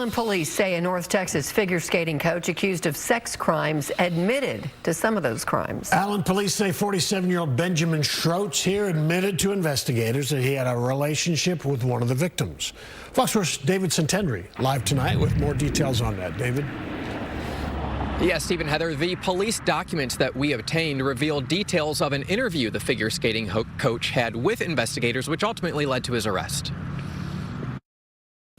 Allen police say a North Texas figure skating coach accused of sex crimes admitted to some of those crimes. Allen police say 47-year-old Benjamin Schroetz here admitted to investigators that he had a relationship with one of the victims. Fox Sports' David Sentendrey live tonight with more details on that. David? Yes, Stephen, Heather, the police documents that we obtained revealed details of an interview the figure skating coach had with investigators, which ultimately led to his arrest.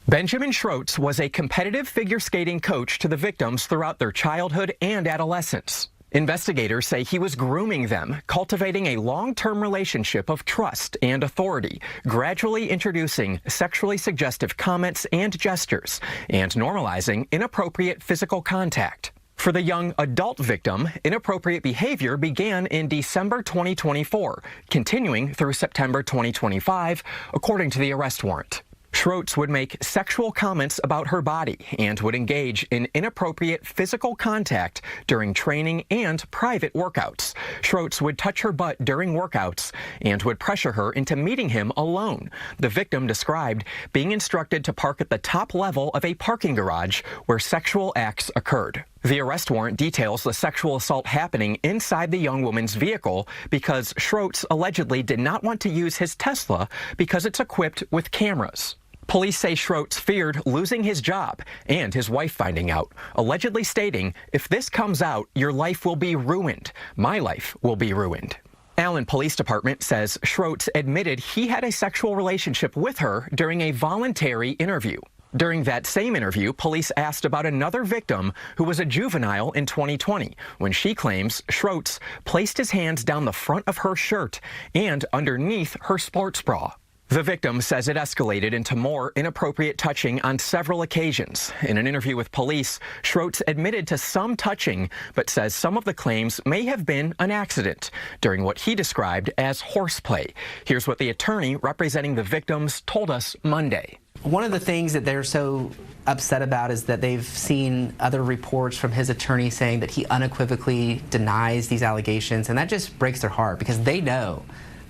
Benjamin Schroetz was a competitive figure skating coach to the victims throughout their childhood and adolescence. Investigators say he was grooming them, cultivating a long-term relationship of trust and authority, gradually introducing sexually suggestive comments and gestures, and normalizing inappropriate physical contact. For the young adult victim, inappropriate behavior began in December 2024, continuing through September 2025, according to the arrest warrant. Schroetz would make sexual comments about her body and would engage in inappropriate physical contact during training and private workouts. Schroetz would touch her butt during workouts and would pressure her into meeting him alone. The victim described being instructed to park at the top level of a parking garage where sexual acts occurred. The arrest warrant details the sexual assault happening inside the young woman's vehicle because Schroetz allegedly did not want to use his Tesla because it's equipped with cameras. Police say Schroetz feared losing his job and his wife finding out, allegedly stating, "If this comes out, your life will be ruined. My life will be ruined." Allen Police Department says Schroetz admitted he had a sexual relationship with her during a voluntary interview. During that same interview, police asked about another victim who was a juvenile in 2020, when she claims Schroetz placed his hands down the front of her shirt and underneath her sports bra. The victim says it escalated into more inappropriate touching on several occasions. In an interview with police, Schroetz admitted to some touching, but says some of the claims may have been an accident during what he described as horseplay. Here's what the attorney representing the victims told us Monday. One of the things that they're so upset about is that they've seen other reports from his attorney saying that he unequivocally denies these allegations, and that just breaks their heart because they know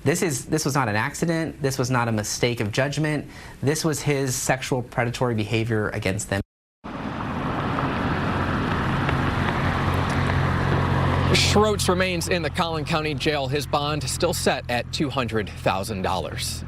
this was not an accident, this was not a mistake of judgment, this was his sexual predatory behavior against them. Schroetz remains in the Collin County Jail. His bond still set at $200,000.